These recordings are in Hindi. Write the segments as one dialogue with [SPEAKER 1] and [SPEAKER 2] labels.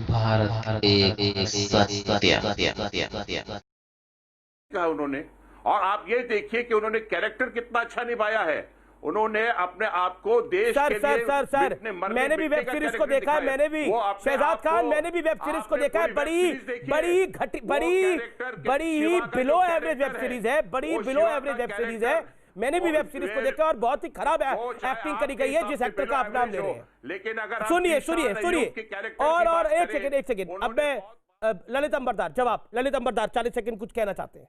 [SPEAKER 1] भारत एक सत्य।
[SPEAKER 2] कहा उन्होंने। और आप ये देखिए कि उन्होंने कैरेक्टर कितना अच्छा निभाया है। उन्होंने अपने आप को देश
[SPEAKER 3] सर
[SPEAKER 2] के
[SPEAKER 3] सर
[SPEAKER 2] लिए
[SPEAKER 3] सर सर
[SPEAKER 2] मिटने मरने
[SPEAKER 3] मैंने भी
[SPEAKER 2] मिटने
[SPEAKER 3] वेब
[SPEAKER 2] का
[SPEAKER 3] सीरीज को
[SPEAKER 2] कैरेक्टर
[SPEAKER 3] देखा है,
[SPEAKER 2] दिखाया।
[SPEAKER 3] मैंने भी
[SPEAKER 2] वो अपने
[SPEAKER 3] शहजाद
[SPEAKER 2] आप
[SPEAKER 3] खान,
[SPEAKER 2] को
[SPEAKER 3] मैंने भी वेब सीरीज को
[SPEAKER 2] आपने
[SPEAKER 3] देखा है।
[SPEAKER 2] पूरी वेब
[SPEAKER 3] बड़ी
[SPEAKER 2] सीरीज देखी है।
[SPEAKER 3] बड़ी घटी
[SPEAKER 2] वो
[SPEAKER 3] बड़ी
[SPEAKER 2] कैरेक्टर के
[SPEAKER 3] बड़ी ही
[SPEAKER 2] शिवा का
[SPEAKER 3] बिलो
[SPEAKER 2] जो
[SPEAKER 3] एवरेज वेब
[SPEAKER 2] कैरेक्टर
[SPEAKER 3] सीरीज है, बड़ी
[SPEAKER 2] वो
[SPEAKER 3] बिलो
[SPEAKER 2] शिवा
[SPEAKER 3] एवरेज
[SPEAKER 2] का
[SPEAKER 3] वेब सीरीज है।
[SPEAKER 2] कैरेक्टर
[SPEAKER 3] मैंने भी
[SPEAKER 2] और
[SPEAKER 3] वेब सीरीज को
[SPEAKER 2] फिर
[SPEAKER 3] देखा और बहुत ही खराब है
[SPEAKER 2] वो चाहे
[SPEAKER 3] एक्टिंग करी
[SPEAKER 2] आपके
[SPEAKER 3] गई है
[SPEAKER 2] हिसाब
[SPEAKER 3] जिस
[SPEAKER 2] से
[SPEAKER 3] एक्टर
[SPEAKER 2] बिलो
[SPEAKER 3] का आप नाम
[SPEAKER 2] एवरेज
[SPEAKER 3] ले रहे
[SPEAKER 2] हो,
[SPEAKER 3] हैं।
[SPEAKER 2] लेकिन अगर आप
[SPEAKER 3] सुनिए
[SPEAKER 2] ईशा
[SPEAKER 3] सुनिए
[SPEAKER 2] अय्यूब
[SPEAKER 3] सुनिए
[SPEAKER 2] के कैरेक्टर
[SPEAKER 3] और
[SPEAKER 2] की बात
[SPEAKER 3] एक
[SPEAKER 2] करें,
[SPEAKER 3] सेकंड एक सेकंड, अब
[SPEAKER 2] उन्होंने
[SPEAKER 3] मैं ललित अंबरदार जवाब, ललित अंबरदार 40 सेकंड कुछ कहना चाहते हैं।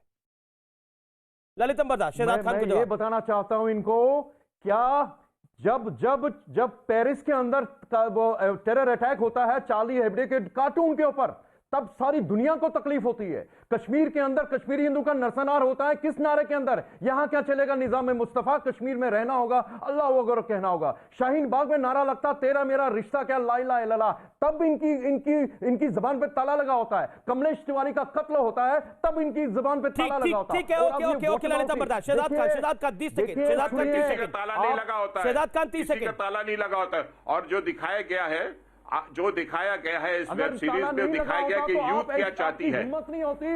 [SPEAKER 3] ललित अंबरदार शहजाद खान को
[SPEAKER 4] मैं ये
[SPEAKER 3] जवाब।
[SPEAKER 4] बताना चाहता हूं इनको, क्या जब जब जब पेरिस के अंदर वो टेरर अटैक होता है चार्ली हेब्डे के कार्टून के ऊपर, तब सारी दुनिया को तकलीफ होती है। कश्मीर के अंदर कश्मीरी हिंदू का नरसंहार होता है, किस नारे के अंदर? यहां क्या चलेगा? निजाम मुस्तफा, कश्मीर में रहना होगा, अल्लाह वगैरह कहना होगा। शाहीन बाग में नारा लगता तेरा मेरा रिश्ता क्या ला इलाहा इल्लल्लाह, तब इनकी इनकी इनकी जबान पे ताला लगा होता है। कमलेश तिवारी का कत्ल होता है, तब इनकी जबान पे ताला लगा होता है।
[SPEAKER 3] ठीक है, okay okay okay Lalit Ambardar. Shahzad Khan 30 second, Shahzad Khan 30
[SPEAKER 2] किसी का
[SPEAKER 3] सेकंड,
[SPEAKER 2] ताला नहीं लगा होता है।
[SPEAKER 3] शहजाद खान 30
[SPEAKER 2] किसी का
[SPEAKER 3] सेकंड।
[SPEAKER 2] ताला नहीं लगा होता है। और जो दिखाया गया है, जो दिखाया गया है इस वेब सीरीज में, दिखाया गया कि यूथ क्या चाहती है।
[SPEAKER 4] हिम्मत नहीं होती।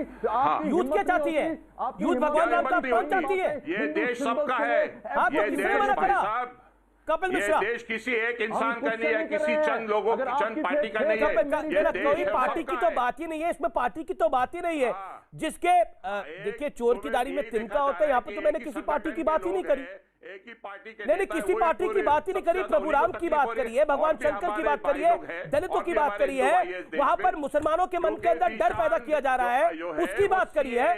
[SPEAKER 3] यूथ क्या चाहती है? यूथ भगवान राम का अपमान चाहती है।
[SPEAKER 2] ये देश सबका है।
[SPEAKER 3] आप तो
[SPEAKER 2] ये
[SPEAKER 3] किसने
[SPEAKER 2] देश
[SPEAKER 3] मना
[SPEAKER 2] भाई
[SPEAKER 3] करा?
[SPEAKER 2] साहब,
[SPEAKER 3] कपिल
[SPEAKER 2] ये
[SPEAKER 3] मिश्रा,
[SPEAKER 2] देश किसी एक इंसान का नहीं है, किसी चंद लोगों की, चंद पार्टी का नहीं है। ये देश
[SPEAKER 3] कोई
[SPEAKER 2] है,
[SPEAKER 3] पार्टी की
[SPEAKER 2] सबका
[SPEAKER 3] तो
[SPEAKER 2] है।
[SPEAKER 3] बात ही नहीं है, इसमें पार्टी की तो बात ही नहीं है।
[SPEAKER 2] हाँ।
[SPEAKER 3] जिसके देखिए चोर की दाढ़ी में
[SPEAKER 2] ये
[SPEAKER 3] तिनका
[SPEAKER 2] देखा
[SPEAKER 3] होता है,
[SPEAKER 2] जा
[SPEAKER 3] यहाँ
[SPEAKER 2] रहा
[SPEAKER 3] पर
[SPEAKER 2] है
[SPEAKER 3] तो
[SPEAKER 2] कि
[SPEAKER 3] मैंने
[SPEAKER 2] एक
[SPEAKER 3] किसी
[SPEAKER 2] ही
[SPEAKER 3] पार्टी की
[SPEAKER 2] संगठन
[SPEAKER 3] बात ही
[SPEAKER 2] के
[SPEAKER 3] नहीं
[SPEAKER 2] लोग
[SPEAKER 3] करी।
[SPEAKER 2] हैं, एक ही पार्टी के
[SPEAKER 3] नहीं
[SPEAKER 2] नेता है,
[SPEAKER 3] किसी
[SPEAKER 2] वही
[SPEAKER 3] पार्टी की
[SPEAKER 2] पूरे
[SPEAKER 3] बात ही नहीं करी।
[SPEAKER 2] सबसे
[SPEAKER 3] प्रभु
[SPEAKER 2] ज्यादा
[SPEAKER 3] राम
[SPEAKER 2] उन्हीं
[SPEAKER 3] की
[SPEAKER 2] को
[SPEAKER 3] बात
[SPEAKER 2] तकलीफ
[SPEAKER 3] करी
[SPEAKER 2] हो
[SPEAKER 3] है,
[SPEAKER 2] रही
[SPEAKER 3] भगवान
[SPEAKER 2] और भी
[SPEAKER 3] शंकर की
[SPEAKER 2] हमारे
[SPEAKER 3] बात
[SPEAKER 2] भाई
[SPEAKER 3] करी है,
[SPEAKER 2] लोग हैं,
[SPEAKER 3] दलितों
[SPEAKER 2] और
[SPEAKER 3] की
[SPEAKER 2] भी
[SPEAKER 3] बात
[SPEAKER 2] हमारे
[SPEAKER 3] करी
[SPEAKER 2] हिंदू
[SPEAKER 3] है,
[SPEAKER 2] भाई इस देश
[SPEAKER 3] वहां
[SPEAKER 2] में।
[SPEAKER 3] पर मुसलमानों के मन के अंदर डर पैदा किया जा रहा है, उसकी बात करी है।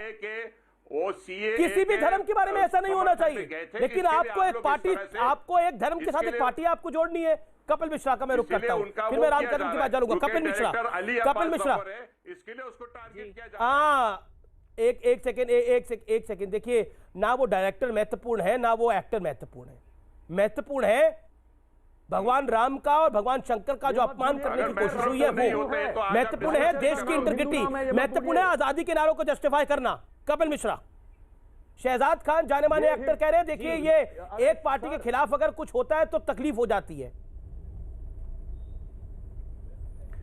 [SPEAKER 3] किसी भी धर्म के बारे में ऐसा नहीं होना चाहिए, लेकिन आपको एक पार्टी, आपको एक धर्म के साथ एक पार्टी आपको जोड़नी है। कपिल मिश्रा का मैं रुख करता हूं, फिर मैं रामकरण की बात जाऊंगा। कपिल मिश्रा, कपिल मिश्रा,
[SPEAKER 2] इसके लिए उसको टारगेट किया जा रहा है।
[SPEAKER 3] हाँ एक सेकंड देखिए, ना वो डायरेक्टर महत्वपूर्ण है ना वो एक्टर महत्वपूर्ण है। महत्वपूर्ण है भगवान राम का और भगवान शंकर का जो अपमान करने की कोशिश हुई है वो महत्वपूर्ण है। देश की इंटीग्रिटी महत्वपूर्ण है। आजादी के नारों को जस्टिफाई करना। कपिल मिश्रा, शहजाद खान जाने माने एक्टर कह रहे हैं देखिए ये एक पार्टी के खिलाफ अगर कुछ होता है तो तकलीफ हो जाती है।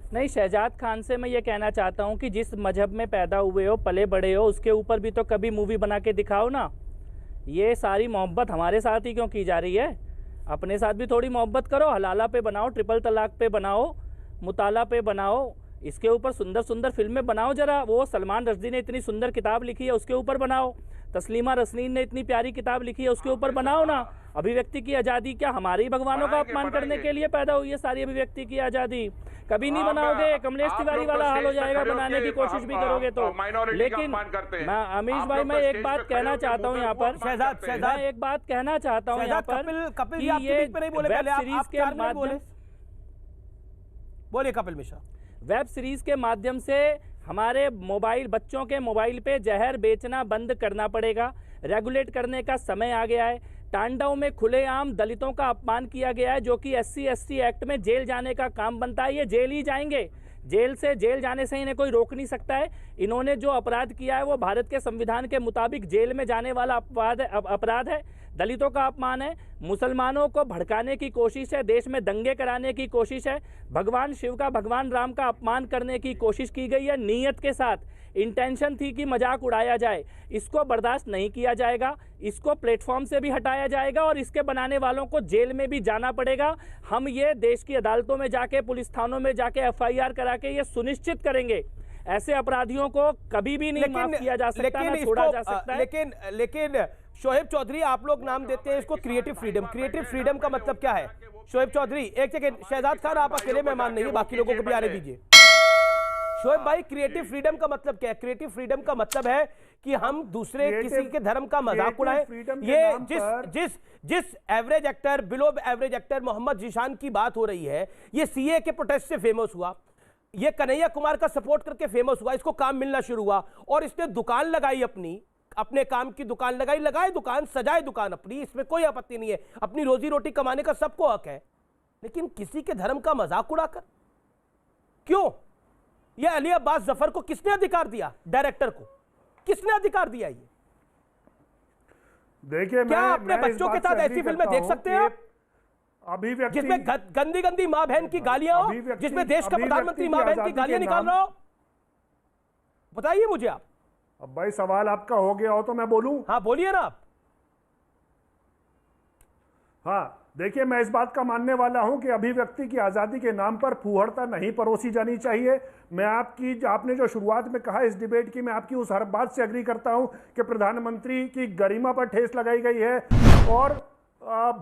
[SPEAKER 5] नहीं, शहजाद खान से मैं ये कहना चाहता हूँ कि जिस मजहब में पैदा हुए हो, पले बड़े हो, उसके ऊपर भी तो कभी मूवी बना के दिखाओ ना। ये सारी मोहब्बत हमारे साथ ही क्यों की जा रही है? अपने साथ भी थोड़ी मोहब्बत करो। हलाला पे बनाओ, ट्रिपल तलाक पे बनाओ, मुताला पे बनाओ, इसके ऊपर सुंदर सुंदर फिल्में बनाओ। जरा वो सलमान रश्दी ने इतनी सुंदर किताब लिखी है उसके ऊपर बनाओ, तस्लीमा रसनीन ने इतनी प्यारी किताब लिखी है उसके ऊपर बनाओ ना। अभिव्यक्ति की आज़ादी क्या हमारे ही भगवानों का अपमान करने के लिए पैदा हुई है? सारी अभिव्यक्ति की आज़ादी कभी नहीं बनाओगे, कमलेश तिवारी वाला हाल हो जाएगा। बनाने की कोशिश भी करोगे तो। लेकिन मैं अमीश भाई, मैं एक बात कहना चाहता हूँ यहाँ पर, मैं एक बात कहना चाहता हूँ यहाँ पर कि ये वेब सीरीज के माध्यम,
[SPEAKER 3] बोलिए कपिल मिश्रा,
[SPEAKER 5] वेब सीरीज के माध्यम से हमारे मोबाइल, बच्चों के मोबाइल पे जहर बेचना बंद करना पड़ेगा। रेगुलेट करने का समय आ गया है। तांडव में खुलेआम दलितों का अपमान किया गया है, जो कि SC ST एक्ट में जेल जाने का काम बनता है। ये जेल ही जाएंगे। जेल जाने से इन्हें कोई रोक नहीं सकता है। इन्होंने जो अपराध किया है वो भारत के संविधान के मुताबिक जेल में जाने वाला अपराध है। दलितों का अपमान है, मुसलमानों को भड़काने की कोशिश है, देश में दंगे कराने की कोशिश है, भगवान शिव का, भगवान राम का अपमान करने की कोशिश की गई है। नीयत के साथ इंटेंशन थी कि मजाक उड़ाया जाए। इसको बर्दाश्त नहीं किया जाएगा। इसको प्लेटफॉर्म से भी हटाया जाएगा और इसके बनाने वालों को जेल में भी जाना पड़ेगा। हम ये देश की अदालतों में जाके, पुलिस थानों में जाके FIR करा के ये सुनिश्चित करेंगे ऐसे अपराधियों को कभी भी नहीं माफ किया जा सकता, ना छोड़ा जा सकता है।
[SPEAKER 3] लेकिन शोएब चौधरी, आप लोग नाम देते हैं इसको क्रिएटिव फ्रीडम। क्रिएटिव फ्रीडम का मतलब क्या है? शोएब चौधरी, एक सेकंड, शहजाद खान आप अकेले मेहमान नहीं है, बाकी लोगों को भी आने दीजिए। शोएब भाई, क्रिएटिव फ्रीडम का मतलब क्या है? क्रिएटिव फ्रीडम का मतलब है कि हम दूसरे किसी के धर्म का मजाक उड़ाएं। ये जिस average actor, below average actor Mohammad Zeeshan की बात हो रही है, ये CA के प्रोटेस्ट से फेमस हुआ, ये कन्हैया कुमार का सपोर्ट करके फेमस हुआ, इसको काम मिलना शुरू हुआ और इसने दुकान लगाई, अपने काम की दुकान लगाए दुकान, सजाए दुकान अपनी, इसमें कोई आपत्ति नहीं है। अपनी रोजी रोटी कमाने का सबको हक है, लेकिन किसी के धर्म का मजाक उड़ाकर क्यों? यह अली अब्बास जफर को किसने अधिकार दिया? डायरेक्टर को किसने अधिकार दिया? ये
[SPEAKER 6] देखिए,
[SPEAKER 3] क्या अपने बच्चों के साथ ऐसी फिल्में देख सकते हैं आप?
[SPEAKER 6] अभिव्यक्ति
[SPEAKER 3] जिसमें गंदी गंदी माँ बहन की गालियां हो,
[SPEAKER 6] अभिव्यक्ति-
[SPEAKER 3] जिसमें देश का प्रधानमंत्री
[SPEAKER 6] अभिव्यक्ति
[SPEAKER 3] माँ
[SPEAKER 6] की
[SPEAKER 3] बहन की
[SPEAKER 6] आजादी
[SPEAKER 3] गालियां
[SPEAKER 6] के
[SPEAKER 3] निकाल
[SPEAKER 6] नाम-
[SPEAKER 3] रहा हो? बताइए मुझे आप।
[SPEAKER 6] अब भाई सवाल आपका हो गया हो तो मैं बोलूं?
[SPEAKER 3] हाँ बोलिए ना आप।
[SPEAKER 6] हाँ, देखिए, मैं इस बात का मानने वाला हूं कि अभिव्यक्ति की आजादी के नाम पर फूहड़ता नहीं परोसी जानी चाहिए। मैं आपने जो शुरुआत में कहा इस डिबेट की, मैं आपकी उस हर बात से एग्री करता हूं कि प्रधानमंत्री की गरिमा पर ठेस लगाई गई है और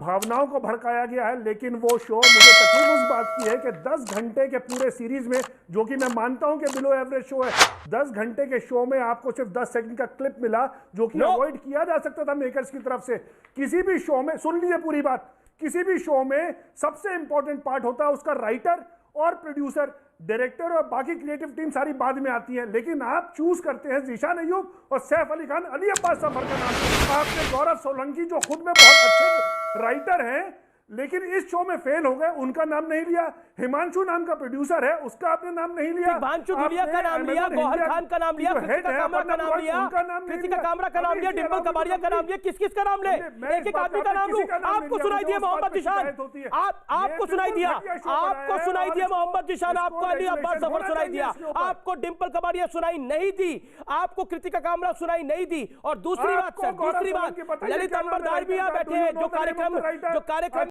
[SPEAKER 6] भावनाओं को भड़काया गया है। लेकिन वो शो, मुझे तकलीफ उस बात की है कि 10 घंटे के पूरे सीरीज में, जो कि मैं मानता हूं कि बिलो एवरेज शो है, 10 घंटे के शो में आपको सिर्फ 10 सेकंड का क्लिप मिला, जो कि अवॉइड किया जा सकता था मेकर्स की तरफ से। किसी भी शो में, सुन लीजिए पूरी बात, किसी भी शो में सबसे इंपॉर्टेंट पार्ट होता है उसका राइटर और प्रोड्यूसर, डायरेक्टर और बाकी क्रिएटिव टीम सारी बाद में आती है। लेकिन आप चूज करते हैं ज़ीशान अय्यूब और सैफ अली खान, अली अब्बास सफर का नाम। आपने गौरव सोलंकी, जो खुद में बहुत अच्छे राइटर हैं लेकिन इस शो में फेल हो गए, उनका नाम नहीं लिया। हिमांशु नाम का प्रोड्यूसर है, उसका आपने नाम नहीं लिया।
[SPEAKER 3] हिमांशु दुलिया का नाम लिया, गौहर खान का नाम लिया, कृतिका कामरा का नाम लिया, कृतिका कामरा का नाम लिया, डिंपल कबाड़िया का नाम लिया। किस किस का नाम ले? एक एक आदमी का नाम लूं? आपको सुनाई दिया मोहम्मद जिशान, आपको सुनाई दिया, आपको सुनाई दिया मोहम्मद जिशान, आपको अली अब्बास सफर सुनाई दिया, आपको डिंपल कबाड़िया सुनाई नहीं दी, आपको कृतिका कामरा सुनाई नहीं दी। और दूसरी बात सर, दूसरी बात, ललित अंबरदार भी यहाँ बैठे हैं जो कार्यक्रम